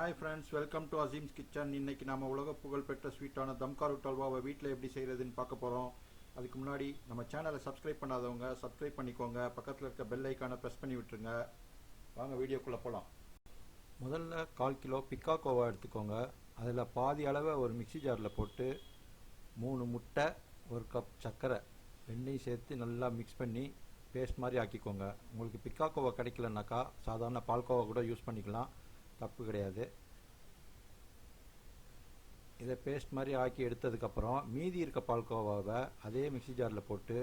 Hi friends, welcome to Azeems kitchen. இன்னைக்கு நாம உலக புகழ்பெற்ற ஸ்வீட்டான தம்கா ரூட் ஹல்வாவை வீட்டில் எப்படி செய்யறதுன்னு பார்க்க போறோம். அதுக்கு முன்னாடி நம்ம சேனலை சப்ஸ்கிரைப் பண்ணாதவங்க சப்ஸ்கிரைப் பண்ணிக்கோங்க. பக்கத்தில் இருக்க பெல் ஐக்கானை பிரஸ் பண்ணி விட்டுருங்க. வாங்க வீடியோக்குள்ள போலாம். முதல்ல 1/4 கிலோ பிக்கா கோவா எடுத்துக்கோங்க. அதில் பாதி அளவை ஒரு மிக்சி ஜாரில் போட்டு 3 முட்டை 1 கப் சர்க்கரை ரெண்டையும் சேர்த்து நல்லா மிக்ஸ் பண்ணி பேஸ்ட் மாதிரி ஆக்கிக்கோங்க. உங்களுக்கு பிக்கா கோவா கிடைக்கலனாக்கா சாதாரண பால்கோவா கூட யூஸ் பண்ணிக்கலாம், தப்பு கிடையாது. இதை பேஸ்ட் மாதிரி ஆக்கி எடுத்ததுக்கப்புறம் மீதி இருக்க பால்கோவாவை அதே மிக்சி ஜாரில் போட்டு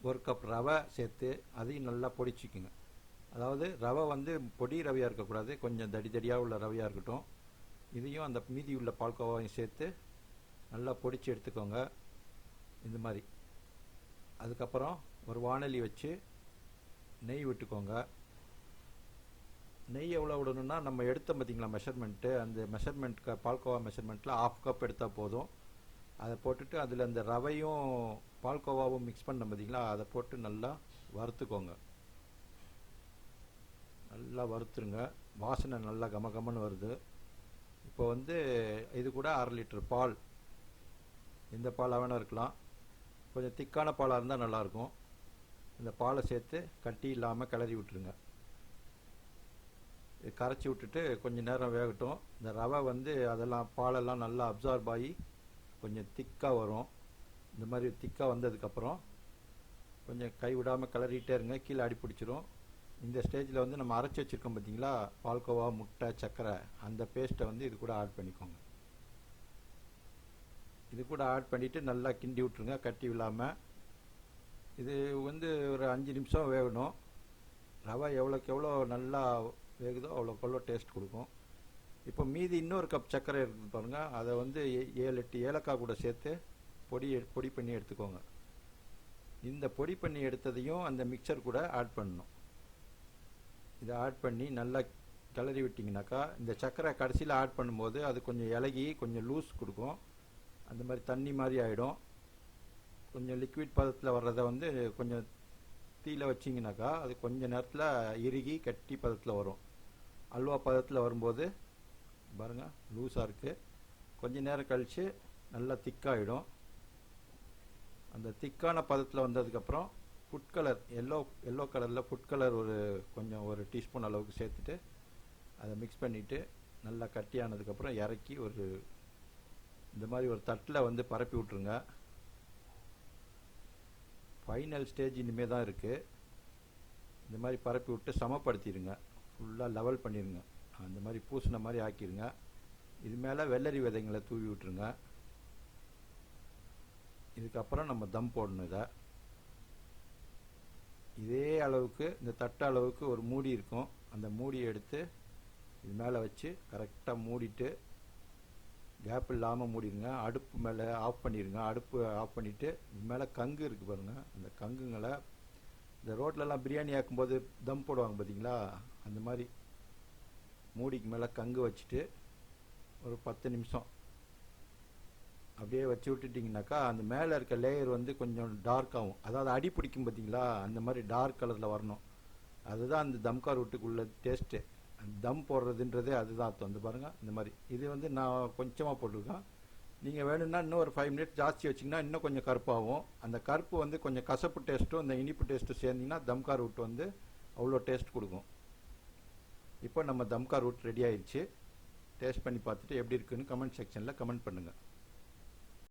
1 கப் ரவை சேர்த்து அதையும் நல்லா பொடிச்சிக்குங்க. அதாவது ரவை பொடி ரவையாக இருக்கக்கூடாது, கொஞ்சம் தடியாக உள்ள ரவையாக இருக்கட்டும். இதையும் அந்த மீதி உள்ள பால்கோவாவையும் சேர்த்து நல்லா பொடிச்சு எடுத்துக்கோங்க இந்த மாதிரி. அதுக்கப்புறம் ஒரு வாணலி வச்சு நெய் விட்டுக்கோங்க. நெய் எவ்வளோ விடணும்னா நம்ம எடுத்தோம் பார்த்திங்களா மெஷர்மெண்ட்டு, அந்த மெஷர்மெண்ட் பால்கோவா மெஷர்மெண்ட்டில் 1/2 கப் எடுத்தால் போதும். அதை போட்டுட்டு அதில் அந்த ரவையும் பால்கோவாவும் மிக்ஸ் பண்ண பார்த்திங்களா, அதை போட்டு நல்லா வறுத்துக்கோங்க. நல்லா வறுத்துருங்க, வாசனை நல்லா கமகமன்னு வருது. இப்போ இது கூட 1/2 லிட்டர் பால், எந்த பாலாக வேணா இருக்கலாம், கொஞ்சம் திக்கான பாலாக இருந்தால் நல்லாயிருக்கும். இந்த பாலை சேர்த்து கட்டி இல்லாமல் கிளறி விட்டுருங்க. கரைச்சி விட்டுட்டு கொஞ்சம் நேரம் வேகட்டும். இந்த ரவை அதெல்லாம் பாலெல்லாம் நல்லா அப்சார்ப் ஆகி கொஞ்சம் திக்காக வரும். இந்த மாதிரி திக்காக வந்ததுக்கப்புறம் கொஞ்சம் கை விடாமல் கிளறிட்டே இருங்க, கீழே அடி பிடிச்சிரும். இந்த ஸ்டேஜில் நம்ம அரைச்சி வச்சுருக்கோம் பார்த்தீங்களா பால்கோவா முட்டை சர்க்கரை, அந்த பேஸ்ட்டை இது கூட ஆட் பண்ணிக்கோங்க. இது கூட ஆட் பண்ணிவிட்டு நல்லா கிண்டி விட்ருங்க கட்டி விடாமல். இது ஒரு 5 நிமிஷம் வேகணும். ரவை எவ்வளோக்கு எவ்வளோ நல்லா வேகுதோ அவ்வளோக்கு எவ்வளோ டேஸ்ட் கொடுக்கும். இப்போ மீதி இன்னொரு கப் சர்க்கரை இருக்குது பாருங்கள், அதை 7-8 ஏலக்காய் கூட சேர்த்து பொடி பண்ணி எடுத்துக்கோங்க. இந்த பொடி பண்ணி எடுத்ததையும் அந்த மிக்சர் கூட ஆட் பண்ணணும். இதை ஆட் பண்ணி நல்லா கிளறி விட்டிங்கனாக்கா இந்த சர்க்கரை கடைசியில் ஆட் பண்ணும்போது அது கொஞ்சம் இலகி கொஞ்சம் லூஸ் கொடுக்கும். அந்த மாதிரி தண்ணி மாதிரி ஆகிடும். கொஞ்சம் லிக்விட் பதத்தில் வர்றதை கொஞ்சம் தீயில வச்சிங்கனாக்கா அது கொஞ்சம் நேரத்தில் இறுகி கட்டி பதத்தில் வரும். அல்வா பதத்தில் வரும்போது பாருங்கள் லூஸாக இருக்குது. கொஞ்சம் நேரம் கழித்து நல்லா திக்காகிடும். அந்த திக்கான பதத்தில் வந்ததுக்கப்புறம் ஃபுட் கலர் எல்லோ கலரில் ஃபுட் கலர் ஒரு டீஸ்பூன் அளவுக்கு சேர்த்துட்டு அதை மிக்ஸ் பண்ணிவிட்டு நல்லா கட்டியானதுக்கப்புறம் இறக்கி இந்த மாதிரி ஒரு தட்டில் பரப்பி விட்ருங்க. ஃபைனல் ஸ்டேஜ் இனிமேல் தான் இருக்குது. இந்த மாதிரி பரப்பி விட்டு சமப்படுத்திடுங்க, ஃபுல்லாக லெவல் பண்ணிடுங்க. அந்த மாதிரி பூசின மாதிரி ஆக்கிடுங்க. இது மேலே வெள்ளரி விதைங்களை தூவி விட்டுருங்க. இதுக்கப்புறம் நம்ம தம் போடணும். இதே அளவுக்கு இந்த தட்டு அளவுக்கு ஒரு மூடி இருக்கும், அந்த மூடியை எடுத்து இது மேலே வச்சு கரெக்டாக மூடிட்டு கேப் இல்லாமல் மூடிடுங்க. அடுப்பு மேலே ஆஃப் பண்ணிடுங்க. அடுப்பு ஆஃப் பண்ணிவிட்டு இது மேலே கங்கு இருக்குது பாருங்கள், அந்த கங்குங்களை இந்த ரோட்லலாம் பிரியாணி ஆக்கும்போது தம் போடுவாங்க பார்த்தீங்களா, அந்த மாதிரி மூடிக்கு மேலே கங்கு வச்சுட்டு ஒரு 10 நிமிஷம் அப்படியே வச்சு விட்டுட்டிங்கனாக்கா அந்த மேலே இருக்க லேயர் கொஞ்சம் டார்க் ஆகும். அதாவது அடி பிடிக்கும் பார்த்தீங்களா, அந்த மாதிரி டார்க் கலரில் வரணும். அதுதான் அந்த தம்கா ரூட்டுக்குள்ள டேஸ்ட்டு. தம் போடுறதுன்றதே அதுதான் அர்த்தம். பாருங்கள் இந்த மாதிரி. இது நான் கொஞ்சமாக போட்டிருக்கேன். நீங்கள் வேணும்னா இன்னும் ஒரு 5 மினிட்ஸ் ஜாஸ்தி வச்சிங்கன்னா இன்னும் கொஞ்சம் கருப்பாகும். அந்த கருப்பு கொஞ்சம் கசப்பு டேஸ்ட்டும் இந்த இனிப்பு டேஸ்ட்டும் சேர்ந்திங்கன்னா தம்கா ரூட் அவ்வளோ டேஸ்ட் கொடுக்கும். இப்போ நம்ம தம்கா ரூட் ரெடி ஆயிடுச்சு. டேஸ்ட் பண்ணி பார்த்துட்டு எப்படி இருக்குன்னு கமெண்ட் செக்ஷனில் கமெண்ட் பண்ணுங்கள்.